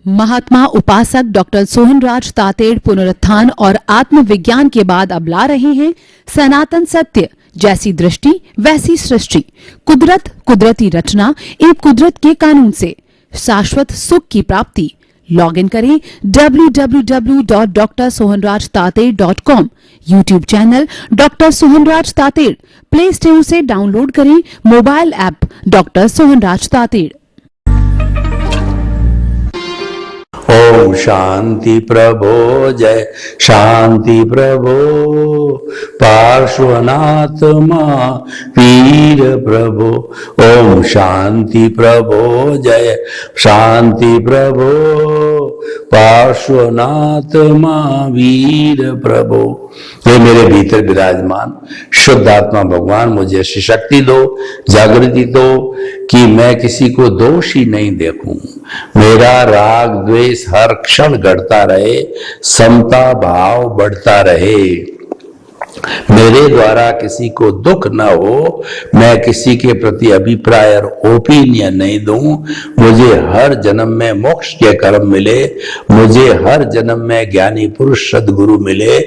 महात्मा उपासक डॉक्टर सोहनराज तातेड़ पुनरुत्थान और आत्मविज्ञान के बाद अब ला रहे हैं सनातन सत्य, जैसी दृष्टि वैसी सृष्टि, कुदरत, कुदरती रचना एवं कुदरत के कानून से शाश्वत सुख की प्राप्ति। लॉग इन करें www.drsohanrajtater.com, YouTube channel doctor Sohanraj Tated, play store से डाउनलोड करें mobile app doctor Sohanraj Tated. ओम शांति प्रभो, जय शांति प्रभो, पार्श्वनाथ वीर प्रभो। ओम शांति प्रभो, जय शांति प्रभो, पार्श्वनाथ वीर प्रभो। ये मेरे भीतर विराजमान शुद्ध आत्मा भगवान मुझे ऐसी शक्ति दो, जागृति दो कि मैं किसी को दोष ही नहीं देखूं। मेरा राग द्वेष हर क्षण घटता रहे, समता भाव बढ़ता रहे। मेरे द्वारा किसी को दुख न हो, मैं किसी के प्रति अभिप्राय और ओपिनियन नहीं दूं। मुझे हर जन्म में मोक्ष के कर्म मिले, मुझे हर जन्म में ज्ञानी पुरुष सद्गुरु मिले,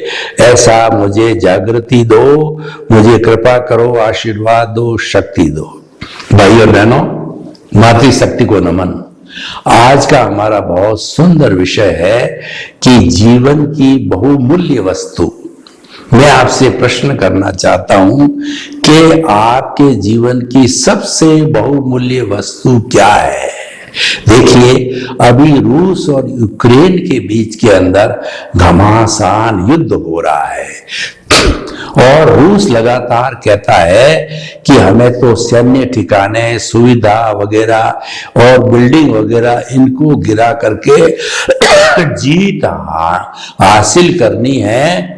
ऐसा मुझे जागृति दो, मुझे कृपा करो, आशीर्वाद दो, शक्ति दो। भाई और बहनों, मातृशक्ति को नमन। आज का हमारा बहुत सुंदर विषय है कि जीवन की बहुमूल्य वस्तु। मैं आपसे प्रश्न करना चाहता हूं कि आपके जीवन की सबसे बहुमूल्य वस्तु क्या है? देखिए, अभी रूस और यूक्रेन के बीच के अंदर घमासान युद्ध हो रहा है और रूस लगातार कहता है कि हमें तो सैन्य ठिकाने, सुविधा वगैरह और बिल्डिंग वगैरह इनको गिरा करके जीत हासिल करनी है।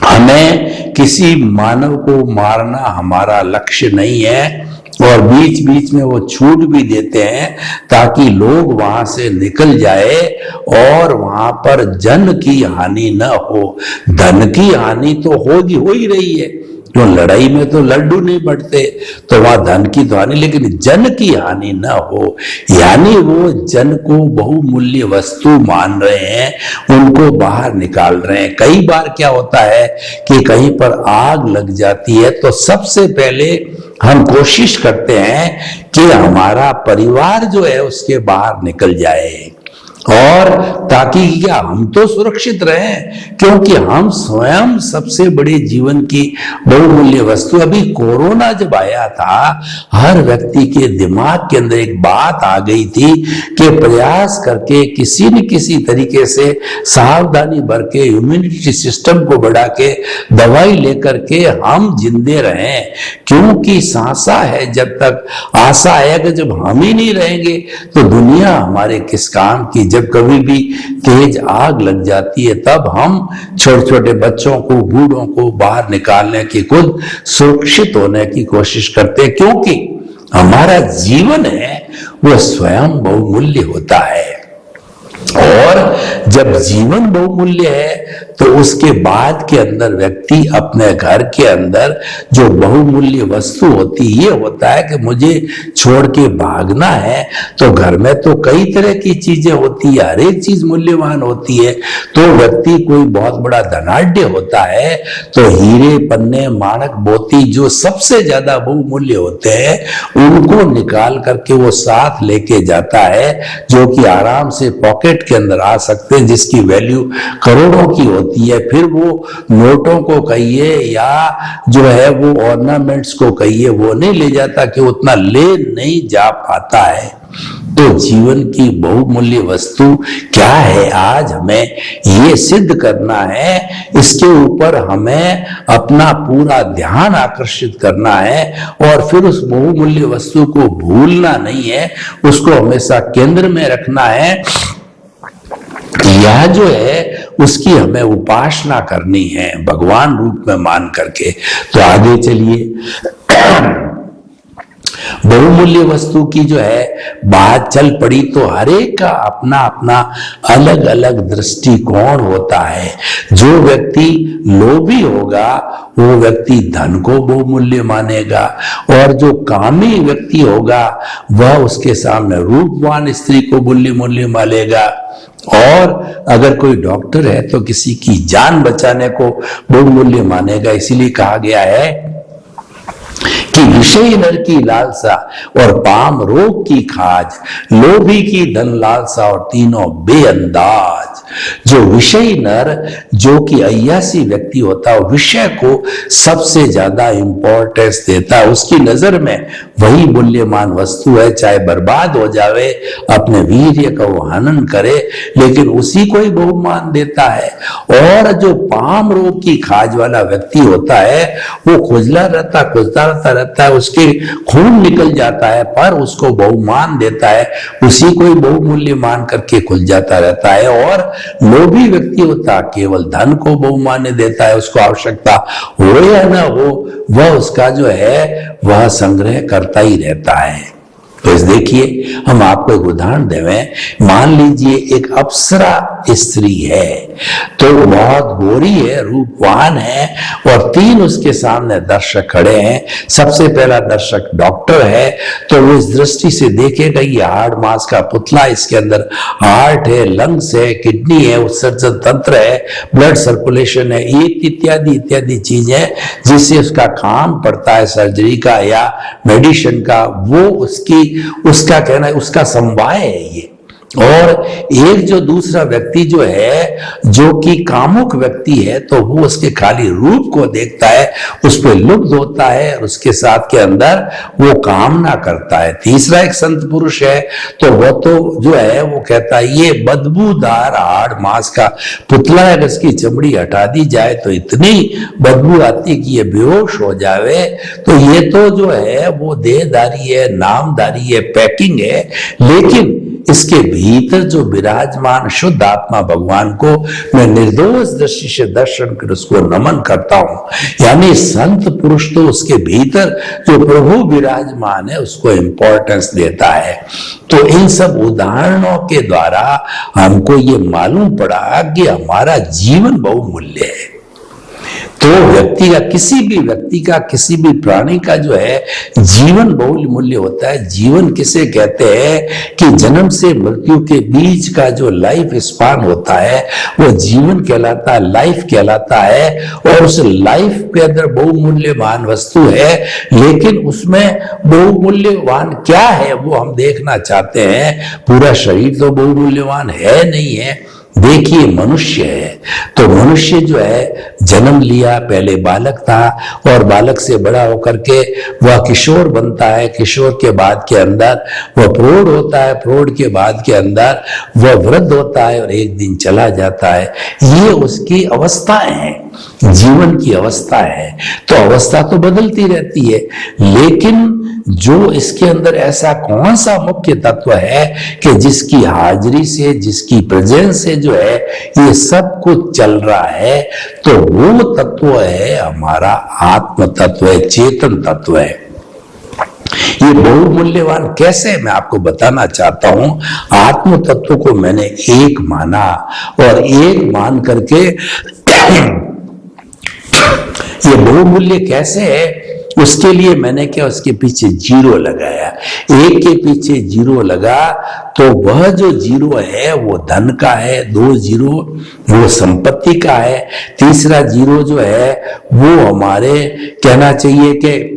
हमें किसी मानव को मारना हमारा लक्ष्य नहीं है, और बीच बीच में वो छूट भी देते हैं ताकि लोग वहां से निकल जाए और वहां पर जन की हानि न हो। धन की हानि तो हो ही रही है, जो लड़ाई में तो लड्डू नहीं बढ़ते, तो वहां धन की तो हानि, लेकिन जन की हानि न हो। यानी वो जन को बहुमूल्य वस्तु मान रहे हैं, उनको बाहर निकाल रहे हैं। कई बार क्या होता है कि कहीं पर आग लग जाती है तो सबसे पहले हम कोशिश करते हैं कि हमारा परिवार जो है उसके बाहर निकल जाए, और ताकि क्या हम तो सुरक्षित रहें, क्योंकि हम स्वयं सबसे बड़े जीवन की बहुमूल्य वस्तु। अभी कोरोना जब आया था, हर व्यक्ति के दिमाग के अंदर एक बात आ गई थी कि प्रयास करके किसी न किसी तरीके से सावधानी बरत के इम्यूनिटी सिस्टम को बढ़ा के दवाई लेकर के हम जिंदे रहें, क्योंकि सांसा है जब तक, आशा आएगा जब हम ही नहीं रहेंगे तो दुनिया हमारे किस काम की। जब कभी भी तेज आग लग जाती है तब हम छोटे छोटे बच्चों को, बूढ़ों को बाहर निकालने की, खुद सुरक्षित होने की कोशिश करते हैं, क्योंकि हमारा जीवन है वो स्वयं बहुमूल्य होता है। और जब जीवन बहुमूल्य है तो उसके बाद के अंदर व्यक्ति अपने घर के अंदर जो बहुमूल्य वस्तु होती, ये होता है कि मुझे छोड़ के भागना है, तो घर में तो कई तरह की चीजें होती है, हर एक चीज मूल्यवान होती है। तो व्यक्ति कोई बहुत बड़ा धनाढ्य होता है तो हीरे, पन्ने, माणक, मोती जो सबसे ज्यादा बहुमूल्य होते हैं उनको निकाल करके वो साथ लेके जाता है, जो कि आराम से पॉकेट के अंदर आ सकते हैं, जिसकी वैल्यू करोड़ों की होती है। फिर वो नोटों को कहिए या जो है वो ऑर्नामेंट्स को कहिए, वो नहीं ले जाता कि उतना ले नहीं जा पाता है। तो जीवन की बहुमूल्य वस्तु क्या है, आज हमें ये सिद्ध करना है। इसके ऊपर हमें अपना पूरा ध्यान आकर्षित करना है, और फिर उस बहुमूल्य वस्तु को भूलना नहीं है, उसको हमेशा केंद्र में रखना है। यह जो है उसकी हमें उपासना करनी है भगवान रूप में मान करके। तो आगे चलिए, बहुमूल्य वस्तु की जो है बात चल पड़ी तो हर एक का अपना अपना अलग अलग दृष्टिकोण होता है। जो व्यक्ति लोभी होगा वो व्यक्ति धन को बहुमूल्य मानेगा, और जो कामी व्यक्ति होगा वह उसके सामने रूपवान स्त्री को मूल्य मानेगा। और अगर कोई डॉक्टर है तो किसी की जान बचाने को बहुमूल्य मानेगा। इसीलिए कहा गया है कि विषय नर की लालसा और पाम रोग की खाज, लोभी की धन लालसा और तीनों बेअंदाज। जो विषय नर, जो कि अय्यासी व्यक्ति होता है, विषय को सबसे ज्यादा इंपॉर्टेंस देता है। उसकी नजर में वही मूल्यवान वस्तु है, चाहे बर्बाद हो जावे, अपने वीर्य का वो हनन करे, लेकिन उसी को ही बहुमान देता है। और जो पाम रोग की खाज वाला व्यक्ति होता है वो खुजला रहता है, उसके खून निकल जाता है, पर उसको बहुमान देता है, उसी को ही बहुमूल्य मान करके खुल जाता रहता है। और लोभी व्यक्ति होता केवल धन को बहुमान्य देता है, उसको आवश्यकता हो या ना हो वह उसका जो है वह संग्रह करता ही रहता है। तो इस देखिए, हम आपको एक उदाहरण देवें। मान लीजिए एक अप्सरा स्त्री है, तो बहुत गोरी है, रूपवान है, और 3 उसके सामने दर्शक खड़े हैं। सबसे पहला दर्शक डॉक्टर है, तो वो इस दृष्टि से देखेगा ये हार्ड मांस का पुतला, इसके अंदर हार्ट है, लंग्स है, किडनी है, उत्सर्जन तंत्र है, ब्लड सर्कुलेशन है, इत्यादि चीजें जिससे उसका काम पड़ता है सर्जरी का या मेडिसिन का, वो उसका कहना है, उसका समवाय है ये। और एक जो दूसरा व्यक्ति जो है, जो कि कामुक व्यक्ति है, तो वो उसके खाली रूप को देखता है, उस पर लुब्ध होता है, और उसके साथ के अंदर वो कामना करता है। तीसरा एक संत पुरुष है, तो वह तो जो है वो कहता है ये बदबूदार हाड़ मांस का पुतला है, अगर इसकी चमड़ी हटा दी जाए तो इतनी बदबू आती है कि ये बेहोश हो जावे। तो ये तो जो है वो देहधारी है, नामधारी है, पैकिंग है, लेकिन इसके भीतर जो विराजमान शुद्ध आत्मा भगवान को मैं निर्दोष दृष्टि से दर्शन कर उसको नमन करता हूं। यानी संत पुरुष तो उसके भीतर जो प्रभु विराजमान है उसको इंपॉर्टेंस देता है। तो इन सब उदाहरणों के द्वारा हमको ये मालूम पड़ा कि हमारा जीवन बहुमूल्य है। तो व्यक्ति का, किसी भी व्यक्ति का, किसी भी प्राणी का जो है जीवन बहुमूल्य होता है। जीवन किसे कहते हैं कि जन्म से मृत्यु के बीच का जो लाइफ स्पान होता है वो जीवन कहलाता है, लाइफ कहलाता है। और उस लाइफ के अंदर बहुमूल्यवान वस्तु है, लेकिन उसमें बहुमूल्यवान क्या है वो हम देखना चाहते हैं। पूरा शरीर तो बहुमूल्यवान है नहीं है। देखिए, मनुष्य है, तो मनुष्य जो है जन्म लिया, पहले बालक था, और बालक से बड़ा होकर के वह किशोर बनता है। किशोर के बाद के अंदर वह प्रौढ़ होता है, प्रौढ़ के बाद के अंदर वह वृद्ध होता है और एक दिन चला जाता है। ये उसकी अवस्थाएं हैं, जीवन की अवस्था है। तो अवस्था तो बदलती रहती है, लेकिन जो इसके अंदर ऐसा कौन सा मुख्य तत्व है कि जिसकी हाजिरी से, जिसकी प्रेजेंस से जो है ये सब कुछ चल रहा है, तो वो तत्व है हमारा आत्म तत्व है, चेतन तत्व है। ये बहुमूल्यवान कैसे, मैं आपको बताना चाहता हूं। आत्म तत्व को मैंने एक माना, और एक मान करके ये बहुमूल्य कैसे है उसके लिए मैंने क्या, उसके पीछे 0 लगाया। एक के पीछे 0 लगा तो वह जो 0 है वो धन का है, 2 0 वो संपत्ति का है, तीसरा 0 जो है वो हमारे कहना चाहिए कि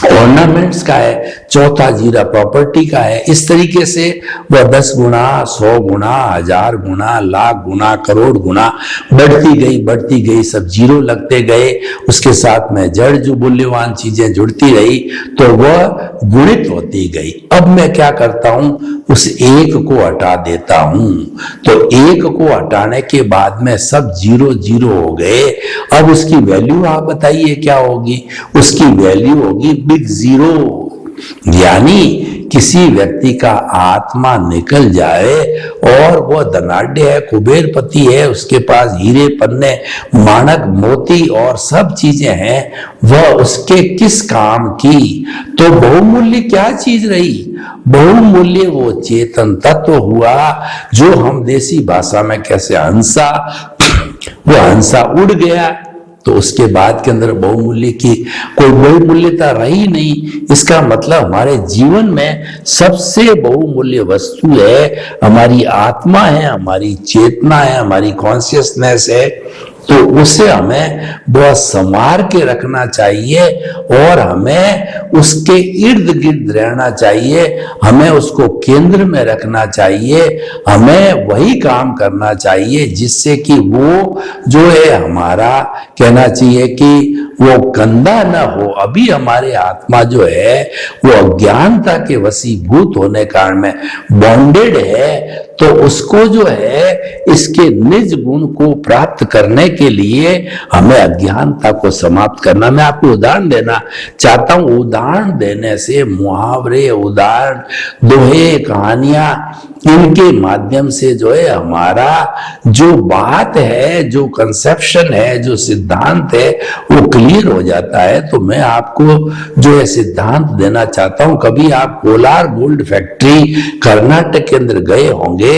ऑर्नामेंट्स का है, चौथा 0 प्रॉपर्टी का है। इस तरीके से वह 10 गुना, 100 गुना, 1000 गुना, लाख गुना, करोड़ गुना बढ़ती गई, सब 0 लगते गए। उसके साथ में जड़ जो मूल्यवान चीजें जुड़ती रही तो वह गुणित होती गई। अब मैं क्या करता हूं, उस एक को हटा देता हूं। तो एक को हटाने के बाद में सब 0 0 हो गए। अब उसकी वैल्यू आप बताइए क्या होगी, उसकी वैल्यू होगी बिग 0। यानी किसी व्यक्ति का आत्मा निकल जाए और वह धनाढ्य है, कुबेरपति है, उसके पास हीरे पन्ने माणक मोती और सब चीजें हैं, वह उसके किस काम की? तो बहुमूल्य क्या चीज रही? बहुमूल्य वो चेतन तत्व हुआ जो हम देसी भाषा में कैसे हंसा, वो हंसा उड़ गया तो उसके बाद के अंदर बहुमूल्य की कोई बहुमूल्यता रही नहीं। इसका मतलब हमारे जीवन में सबसे बहुमूल्य वस्तु है हमारी आत्मा है, हमारी चेतना है, हमारी कॉन्शियसनेस है। तो उसे हमें बहुत संवार के रखना चाहिए और हमें उसके इर्द गिर्द रहना चाहिए, हमें उसको केंद्र में रखना चाहिए, हमें वही काम करना चाहिए जिससे कि वो जो है हमारा कहना चाहिए कि वो गंदा न हो। अभी हमारे आत्मा जो है वो अज्ञानता के वशीभूत होने कारण में बॉन्डेड है, तो उसको जो है इसके निज गुण को प्राप्त करने के लिए हमें अज्ञानता को समाप्त करना। मैं आपको उदाहरण देना चाहता हूं। उदाहरण देने से, मुहावरे, उदाहरण, दोहे, कहानियां, इनके माध्यम से जो है हमारा जो बात है, जो कंसेप्शन है, जो सिद्धांत है वो क्लियर हो जाता है। तो मैं आपको जो है सिद्धांत देना चाहता हूं। कभी आप कोलार गोल्ड फैक्ट्री कर्नाटक के अंदर गए होंगे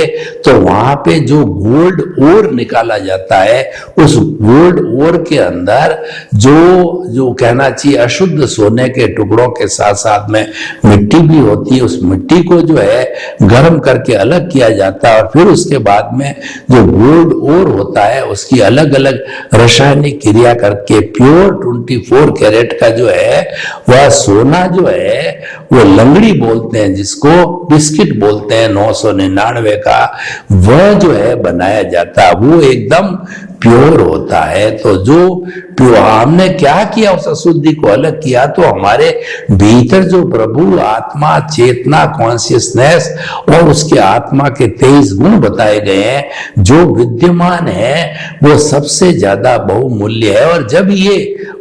तो वहां पे जो गोल्ड ओर निकाला जाता है, उस गोल्ड ओर के अंदर जो कहना चाहिए अशुद्ध सोने के टुकड़ों के साथ साथ में मिट्टी भी होती है। उस मिट्टी को जो है गर्म करके अलग किया जाता है और फिर उसके बाद में जो गोल्ड ओर होता है उसकी अलग अलग रासायनिक क्रिया करके प्योर 24 कैरेट का जो है वह सोना जो है वो लंगड़ी बोलते हैं, जिसको बिस्किट बोलते हैं, 999 का, वह जो है बनाया जाता है। वो एकदम प्योर होता है। तो जो प्योर, हमने क्या किया, उस अशुद्धि को अलग किया तो हमारे भीतर जो प्रभु आत्मा, चेतना, कॉन्शियसनेस और उसके आत्मा के 23 गुण बताए गए हैं जो विद्यमान है वो सबसे ज्यादा बहुमूल्य है। और जब ये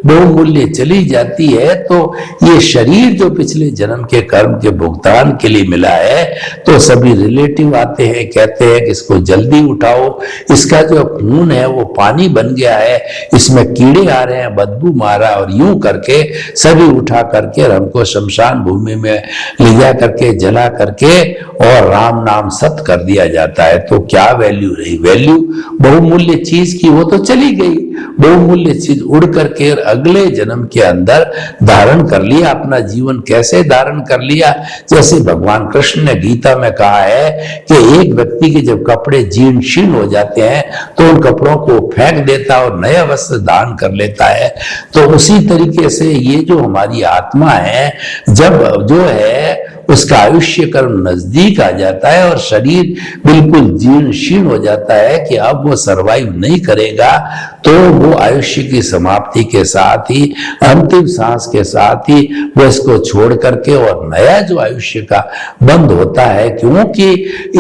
बहुमूल्य चली जाती है तो ये शरीर जो पिछले जन्म के कर्म के भुगतान के लिए मिला है, तो सभी रिलेटिव आते हैं, कहते हैं कि इसको जल्दी उठाओ, इसका जो खून है वो पानी बन गया है, इसमें कीड़े आ रहे हैं, बदबू मारा, और यूं करके सभी उठा करके हमको शमशान भूमि में ले जा करके जला करके और राम नाम सत कर दिया जाता है। तो क्या वैल्यू रही? वैल्यू बहुमूल्य चीज की वो तो चली गई। बहुमूल्य चीज उड़ करके अगले जन्म के अंदर धारण कर लिया। अपना जीवन कैसे धारण कर लिया? जैसे भगवान कृष्ण ने गीता में कहा है कि एक व्यक्ति के जब कपड़े जीर्ण शीर्ण हो जाते हैं तो उन कपड़ों को फेंक देता और नया वस्त्र दान कर लेता है। तो उसी तरीके से ये जो हमारी आत्मा है, जब जो है उसका आयुष्य कर्म नजदीक आ जाता है और शरीर बिल्कुल जीर्ण शीर्ण हो जाता है कि अब वो सरवाइव नहीं करेगा, तो वो आयुष्य की समाप्ति के साथ ही, अंतिम सांस के साथ ही वो इसको छोड़ करके और नया जो आयुष्य का बंध होता है, क्योंकि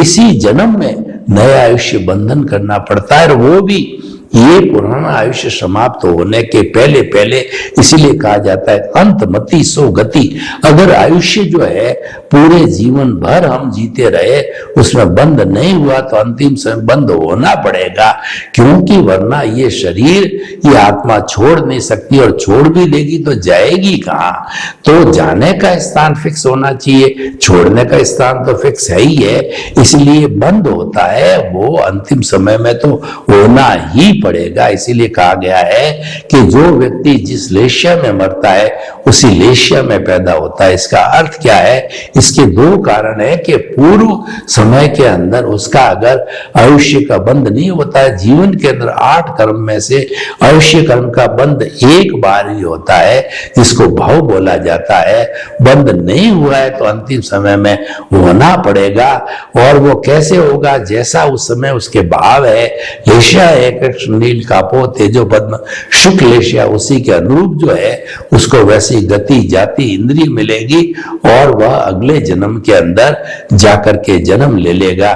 इसी जन्म में नया आयुष्य बंधन करना पड़ता है। और वो भी ये पुराना आयुष्य समाप्त होने के पहले पहले, इसीलिए कहा जाता है अंतमति सो गति। अगर आयुष्य जो है पूरे जीवन भर हम जीते रहे, उसमें बंद नहीं हुआ तो अंतिम समय बंद होना पड़ेगा, क्योंकि वरना ये शरीर, ये आत्मा छोड़ नहीं सकती, और छोड़ भी लेगी तो जाएगी कहाँ? तो जाने का स्थान फिक्स होना चाहिए, छोड़ने का स्थान तो फिक्स है ही है, इसलिए बंद होता है वो अंतिम समय में तो होना ही पड़ेगा। इसीलिए कहा गया है कि जो व्यक्ति जिस लेशिया में मरता है उसी लेशिया में पैदा होता है। इसका अर्थ क्या है? इसके दो कारण है कि पूर्व समय के अंदर उसका अगर आयुष्य का बंध नहीं होता है, जीवन के अंदर 8 कर्म में से आयुष्य कर्म का बंध एक बार ही होता है, जिसको भाव बोला जाता है। बंद नहीं हुआ है तो अंतिम समय में होना पड़ेगा। और वो कैसे होगा? जैसा उस समय उसके भाव है, लेशिया है, कृष्ण नील कापो तेजो पद्म शुक्ल लेशिया, उसी के अनुरूप जो है उसको वैसी गति, जाति, इंद्रिय मिलेगी और वह अगले जन्म के अंदर जाकर के जन्म ले लेगा।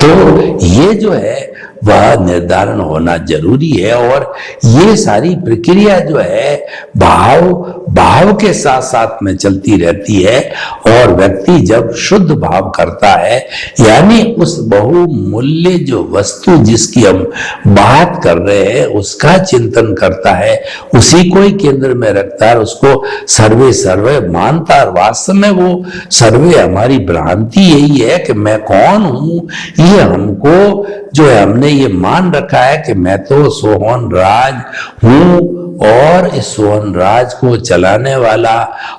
तो ये जो है वह निर्धारण होना जरूरी है। और ये सारी प्रक्रिया जो है भाव के साथ साथ में चलती रहती है। और व्यक्ति जब शुद्ध भाव करता है, यानी उस बहुमूल्य जो वस्तु जिसकी हम बात कर रहे हैं उसका चिंतन करता है, उसी को ही केंद्र में रखता है, उसको सर्वे मानता है। वास्तव में वो सर्वे हमारी भ्रांति यही है कि मैं कौन हूं। ये हमको जो है हमने ये मान रखा है कि मैं तो सोहन राज हूं और इस सोहन राज को चलाने वाला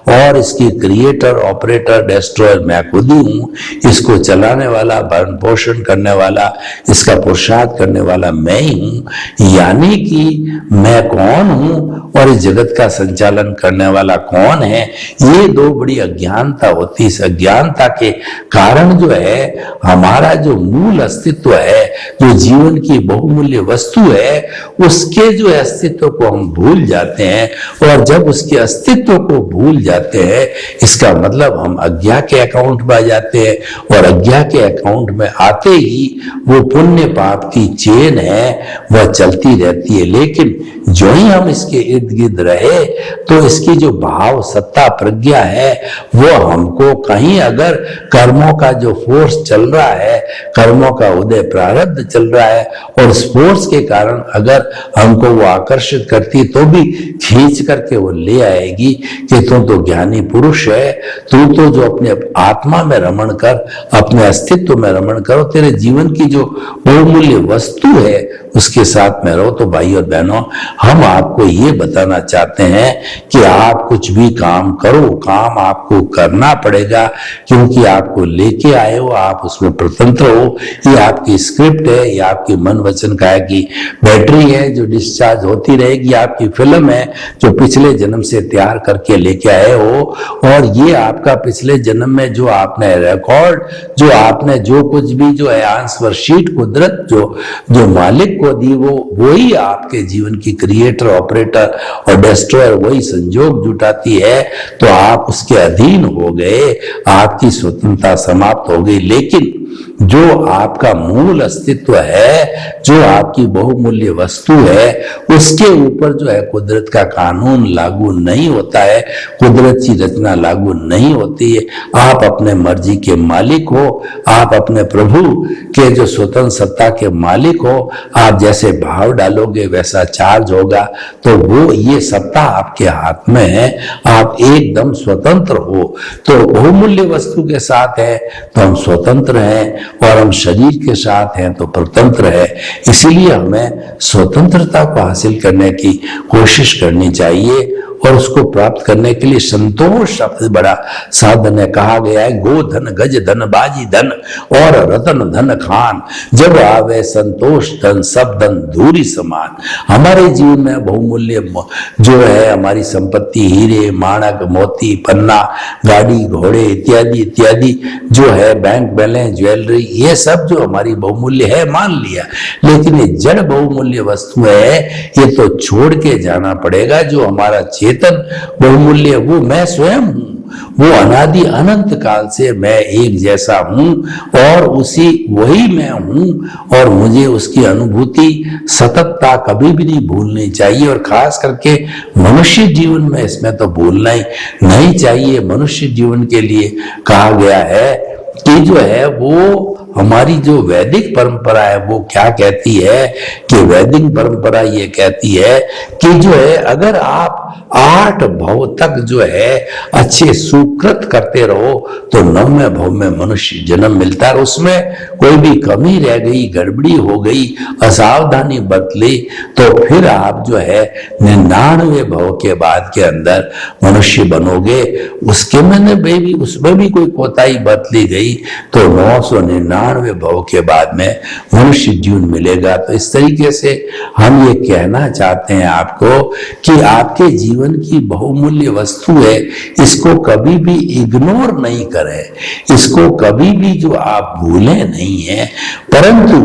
और इसकी क्रिएटर ऑपरेटर डिस्ट्रॉयर मैं खुद ही हूं। इसको चलाने वाला, भरण पोषण करने वाला, इसका पुरुषार्थ करने वाला मैं ही हूं। यानी कि मैं कौन हूं और इस जगत का संचालन करने वाला कौन है, ये दो बड़ी अज्ञानता होती। इस अज्ञानता के कारण जो है हमारा जो मूल अस्तित्व है, जो जीवन की बहुमूल्य वस्तु है, उसके जो अस्तित्व को हम भूल जाते हैं। और जब उसके अस्तित्व को भूल जाते हैं, इसका मतलब हम अज्ञा के अकाउंट में आ जाते हैं। और अज्ञा के अकाउंट में आते ही वो पुण्य पाप की चेन है वह चलती रहती है। लेकिन जो ही हम इसके इर्द गिर्द रहे तो इसकी जो भाव सत्ता प्रज्ञा है वो हमको कहीं, अगर कर्मों का जो फोर्स चल रहा है, कर्मों का उदय प्रारब्ध चल रहा है और उस फोर्स के कारण अगर हमको वो आकर्षित करती तो भी खींच करके वो ले आएगी कि तू तो ज्ञानी पुरुष है, तू तो जो अपने आत्मा में रमण कर, अपने अस्तित्व में रमण करो, तेरे जीवन की जो बहुमूल्य वस्तु है उसके साथ में रहो। तो भाई और बहनों, हम आपको ये बताना चाहते हैं कि आप कुछ भी काम करो, काम आपको करना पड़ेगा, क्योंकि आपको लेके आए हो, आप उसमें स्वतंत्र हो। ये आपकी स्क्रिप्ट है, ये आपकी मन वचन काया की बैटरी है जो डिस्चार्ज होती रहेगी। आपकी फिल्म है जो पिछले जन्म से तैयार करके लेके आए हो। और ये आपका पिछले जन्म में जो आपने रिकॉर्ड, जो आपने जो कुछ भी जो है आंसर शीट कुदरत जो मालिक को दी, वो वही आपके जीवन की क्रिएटर ऑपरेटर और डिस्ट्रॉयर वही संजोग जुटाती है। तो आप उसके अधीन हो गए, आपकी स्वतंत्रता समाप्त हो गई। लेकिन जो आपका मूल अस्तित्व है, जो आपकी बहुमूल्य वस्तु है, उसके ऊपर जो है कुदरत का कानून लागू नहीं होता है, कुदरत की रचना लागू नहीं होती है। आप अपने मर्जी के मालिक हो, आप अपने प्रभु के जो स्वतंत्र सत्ता के मालिक हो। आप जैसे भाव डालोगे वैसा चार्ज होगा। तो वो ये सत्ता आपके हाथ में है, आप एकदम स्वतंत्र हो। तो बहुमूल्य वस्तु के साथ है तो हम स्वतंत्र हैं, और हम शरीर के साथ हैं तो परतंत्र है। इसीलिए हमें स्वतंत्रता को हासिल करने की कोशिश करनी चाहिए, और उसको प्राप्त करने के लिए संतोष सबसे बड़ा साधन है। कहा गया है, गो धन गज धन बाजी धन और रतन धन खान, जब आवे संतोष धन सब धन धूरी समान। हमारे जीवन में बहुमूल्य जो है हमारी संपत्ति, हीरे माणक मोती पन्ना गाड़ी घोड़े इत्यादि इत्यादि जो है, बैंक बैलेंस ज्वेलरी, ये सब जो हमारी बहुमूल्य है मान लिया। लेकिन ये जड़ बहुमूल्य वस्तु है, ये तो छोड़ के जाना पड़ेगा। जो हमारा चेतन बहुमूल्य, वो मैं स्वयं हूं, वो अनादि अनंत काल से मैं एक जैसा हूं और उसी वही मैं हूं। और मुझे उसकी अनुभूति सततता कभी भी नहीं भूलनी चाहिए। और खास करके मनुष्य जीवन में इसमें तो भूलना ही नहीं चाहिए। मनुष्य जीवन के लिए कहा गया है कि जो है वो हमारी जो वैदिक परंपरा है वो क्या कहती है कि वैदिक परंपरा ये कहती है कि जो है अगर आप 8 भव तक जो है अच्छे सुकृत करते रहो तो 9वें भव में मनुष्य जन्म मिलता है। उसमें कोई भी कमी रह गई, गड़बड़ी हो गई, असावधानी बरती तो फिर आप जो है 99वें भव के बाद के अंदर मनुष्य बनोगे। उसके में उसमें भी कोई कोताही बरत ली गई तो 999वें भव के बाद में मनुष्य जीवन मिलेगा। तो इस तरीके से हम ये कहना चाहते हैं आपको कि आपके जीवन की बहुमूल्य वस्तु है, इसको कभी भी इग्नोर नहीं करें, इसको कभी भी जो आप भूलें नहीं है, परंतु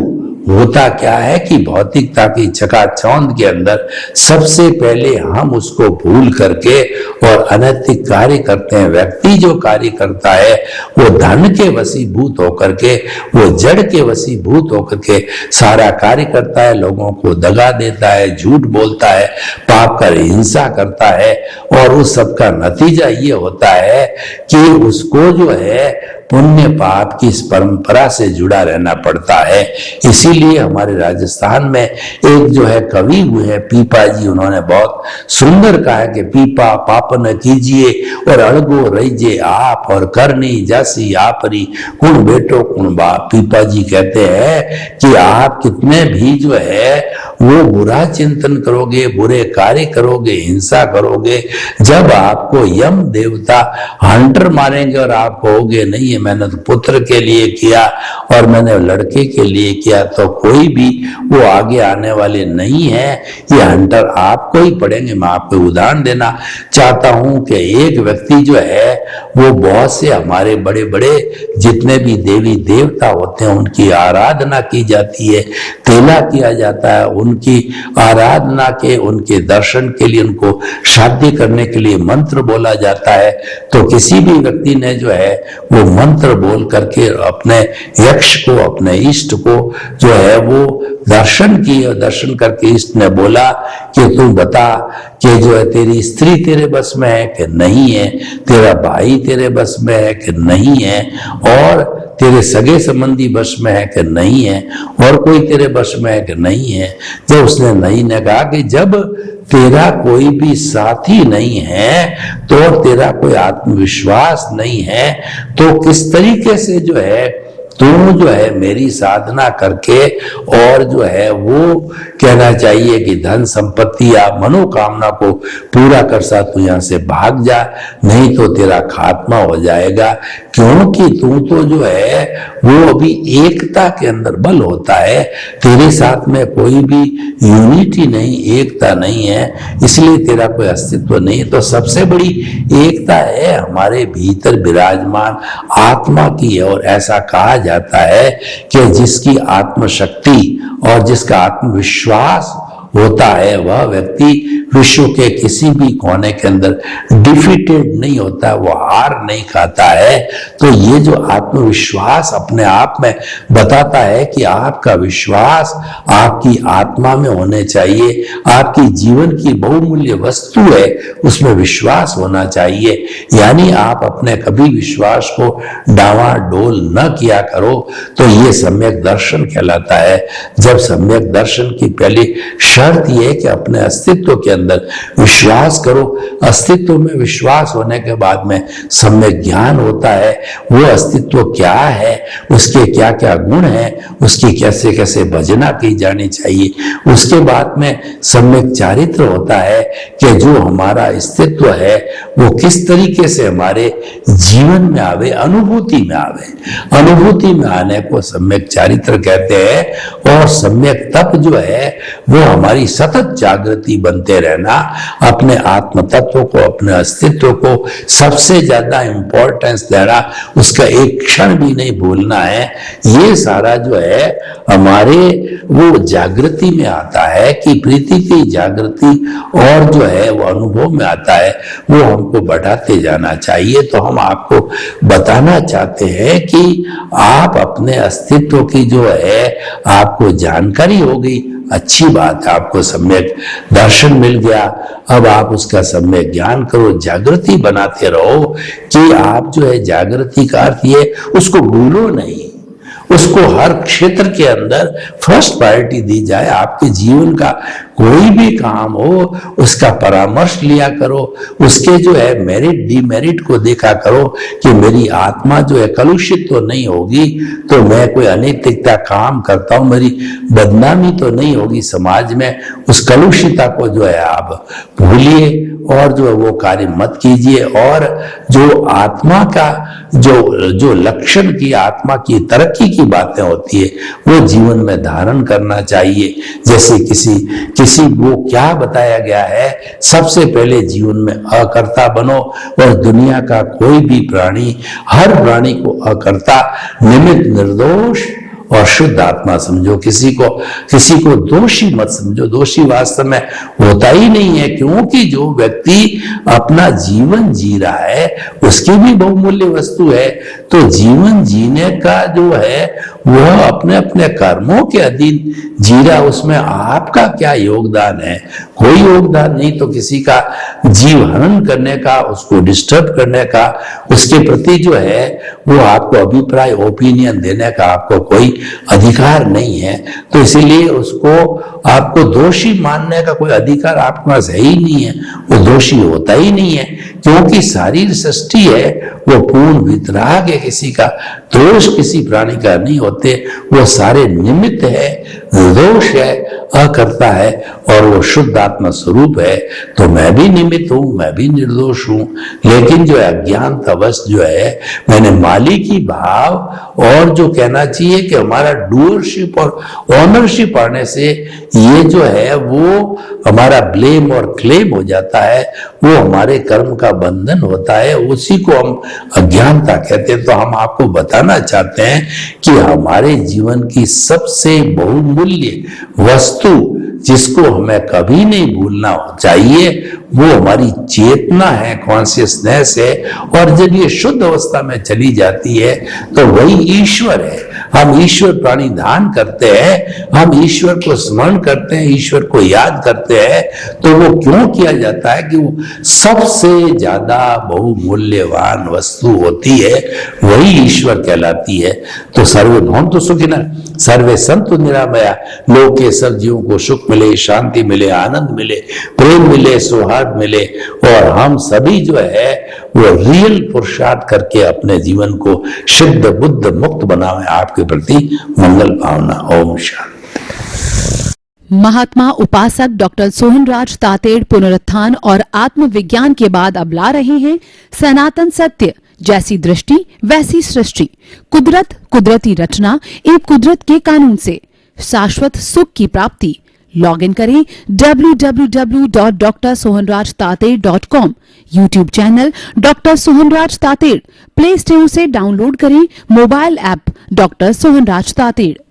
होता क्या है कि भौतिकता की चकाचौंध के अंदर सबसे पहले हम उसको भूल करके और अनैतिक कार्य करते हैं। व्यक्ति जो कार्य करता है वो धन के वशीभूत होकर के, वो जड़ के वशीभूत होकर के सारा कार्य करता है, लोगों को दगा देता है, झूठ बोलता है, पाप कर हिंसा करता है, और उस सब का नतीजा ये होता है कि उसको जो है पुण्य पाप की इस परंपरा से जुड़ा रहना पड़ता है। इसीलिए हमारे राजस्थान में एक जो है कवि हुए हैं पीपा जी, उन्होंने बहुत सुंदर कहा है कि पीपा पाप न कीजिए और अड़गो रहीजे आप, और करनी जासी आपरी कुण बेटो कुण बाप। पीपा जी कहते हैं कि आप कितने भी जो है वो बुरा चिंतन करोगे, बुरे कार्य करोगे, हिंसा करोगे, जब आपको यम देवता हंटर मारेंगे और आप कहोगे नहीं मैंने तो पुत्र के लिए किया और मैंने लड़के के लिए किया, तो कोई भी वो आगे आने वाले नहीं है, ये हंटर आपको ही पड़ेंगे। मैं आपको उदाहरण देना चाहता हूं कि एक व्यक्ति जो है वो बहुत से हमारे बड़े बड़े जितने भी देवी देवता होते हैं उनकी आराधना की जाती है, तेला किया जाता है, उनकी आराधना के उनके दर्शन के लिए उनको शादी करने के लिए मंत्र बोला जाता है। तो किसी भी व्यक्ति ने जो है वो मंत्र बोल करके अपने यक्ष को, अपने इष्ट को जो है वो दर्शन किए, दर्शन करके इष्ट ने बोला कि तू बता कि जो है तेरी स्त्री तेरे बस में है कि नहीं है, तेरा भाई तेरे बस में है कि नहीं है, और तेरे सगे संबंधी बस में है कि नहीं है, और कोई तेरे बस में है कि नहीं है। जब उसने नहीं ने कहा कि जब तेरा कोई भी साथी नहीं है तो तेरा कोई आत्मविश्वास नहीं है, तो किस तरीके से जो है तू जो है मेरी साधना करके और जो है वो कहना चाहिए कि धन संपत्ति या मनोकामना को पूरा कर सा, तू यहां से भाग जा, नहीं तो तेरा खात्मा हो जाएगा। क्योंकि तू तो जो है वो अभी एकता के अंदर बल होता है, तेरे साथ में कोई भी यूनिटी नहीं, एकता नहीं है, इसलिए तेरा कोई अस्तित्व नहीं। तो सबसे बड़ी एकता है हमारे भीतर विराजमान आत्मा की है, और ऐसा कहा जाता है कि जिसकी आत्मशक्ति और जिसका आत्मविश्वास होता है वह व्यक्ति विश्व के किसी भी कोने के अंदर डिफीटेड नहीं होता, वो हार नहीं खाता है। तो ये जो आत्मविश्वास अपने आप में बताता है कि आपका विश्वास आपकी आत्मा में होने चाहिए, आपकी जीवन की बहुमूल्य वस्तु है उसमें विश्वास होना चाहिए। यानी आप अपने कभी विश्वास को डावाडोल न किया करो, तो ये सम्यक दर्शन कहलाता है। जब सम्यक दर्शन की पहली शर्त यह है कि अपने अस्तित्व के अंदर विश्वास करो, अस्तित्व में विश्वास होने के बाद में सम्यक ज्ञान होता है, वो अस्तित्व क्या है, उसके क्या क्या गुण हैं, उसकी कैसे कैसे भजना की जानी चाहिए, उसके बाद में सम्यक चारित्र होता है कि जो हमारा अस्तित्व है वो किस तरीके से हमारे जीवन में आवे, अनुभूति में आवे। अनुभूति में आने को सम्यक चारित्र कहते हैं। और सम्यक तप जो है वो हमारी सतत जागृति बनते रहना, अपने आत्म तत्व को, अपने अस्तित्व को सबसे ज्यादा इंपॉर्टेंस देना, उसका एक क्षण भी नहीं भूलना है। ये सारा जो है हमारे वो जागृति में आता है कि प्रीति की जागृति, और जो है वो अनुभव में आता है, वो हमको बढ़ाते जाना चाहिए। तो हम आपको बताना चाहते हैं कि आप अपने अस्तित्व की जो है आपको जानकारी हो गई, अच्छी बात है, आपको सम्यक दर्शन मिल गया। अब आप उसका सम्यक ज्ञान करो, जागृति बनाते रहो कि आप जो है जागृति का अर्थ ये उसको भूलो नहीं, उसको हर क्षेत्र के अंदर फर्स्ट प्रायोरिटी दी जाए। आपके जीवन का कोई भी काम हो उसका परामर्श लिया करो, उसके जो है मेरिट डिमेरिट को देखा करो कि मेरी आत्मा जो है कलुषित तो नहीं होगी, तो मैं कोई अनैतिकता काम करता हूं, मेरी बदनामी तो नहीं होगी समाज में। उस कलुषिता को जो है आप भूलिए और जो वो कार्य मत कीजिए। और जो आत्मा का जो लक्षण की, आत्मा की तरक्की की बातें होती है वो जीवन में धारण करना चाहिए। जैसे किसी वो क्या बताया गया है, सबसे पहले जीवन में अकर्ता बनो, और दुनिया का कोई भी प्राणी, हर प्राणी को अकर्ता, निमित्त, निर्दोष और शुद्ध आत्मा समझो। किसी को दोषी मत समझो। दोषी वास्तव में होता ही नहीं है, क्योंकि जो व्यक्ति अपना जीवन जी रहा है उसकी भी बहुमूल्य वस्तु है। तो जीवन जीने का जो है वह अपने अपने कर्मों के अधीन जी रहा, उसमें आपका क्या योगदान है? कोई योगदान नहीं। तो किसी का जीव हनन करने का, उसको डिस्टर्ब करने का, उसके प्रति जो है वो आपको अभिप्राय ओपिनियन देने का आपको कोई अधिकार नहीं है। तो इसीलिए उसको आपको दोषी मानने का कोई अधिकार आपके पास है ही नहीं है। वो दोषी होता ही नहीं है, क्योंकि सारी सृष्टि है वो पूर्ण वितराग है। किसी का दोष किसी प्राणी का नहीं होते, वो सारे निमित्त है, दोष है, अकर्ता है, और वो शुद्ध आत्मा स्वरूप है। तो मैं भी निमित्त हूं, मैं भी निर्दोष हूं। लेकिन जो अज्ञानतावश जो है, मैंने मालिकी भाव और जो कहना चाहिए कि हमारा डूअरशिप और ऑनरशिप आने से ये जो है वो हमारा ब्लेम और क्लेम हो जाता है, वो हमारे कर्म का बंधन होता है, उसी को हम अज्ञानता कहते हैं। तो हम आपको बताना चाहते हैं कि हमारे जीवन की सबसे बहुमूल्य वस्तु जिसको हमें कभी नहीं भूलना चाहिए वो हमारी चेतना है, कॉन्शियसनेस है। और जब ये शुद्ध अवस्था में चली जाती है तो वही ईश्वर है। हम ईश्वर प्राणी ध्यान करते हैं, हम ईश्वर को स्मरण करते हैं, ईश्वर को याद करते हैं। तो वो क्यों किया जाता है कि वो सबसे ज्यादा बहुमूल्यवान वस्तु होती है, वही ईश्वर कहलाती है। तो सर्वे भवन्तु सुखिनः, सर्वे सन्तु निरामया, लोके सब जीवों को सुख मिले, शांति मिले, आनंद मिले, प्रेम मिले, सौहार्द मिले, और हम सभी जो है वो रियल पुरुषार्थ करके अपने जीवन को शुद्ध बुद्ध मुक्त बनावे। आपके प्रति मंगल भावना। ओम शांति। महात्मा उपासक डॉक्टर सोहनराज तातेड़ पुनरुत्थान और आत्मविज्ञान के बाद अब ला रहे हैं सनातन सत्य, जैसी दृष्टि वैसी सृष्टि, कुदरत कुदरती रचना एवं कुदरत के कानून से शाश्वत सुख की प्राप्ति। लॉग इन करें www.drsohanrajtater.com, YouTube channel doctor Sohanraj Tated, play store से डाउनलोड करें mobile app doctor Sohanraj Tated.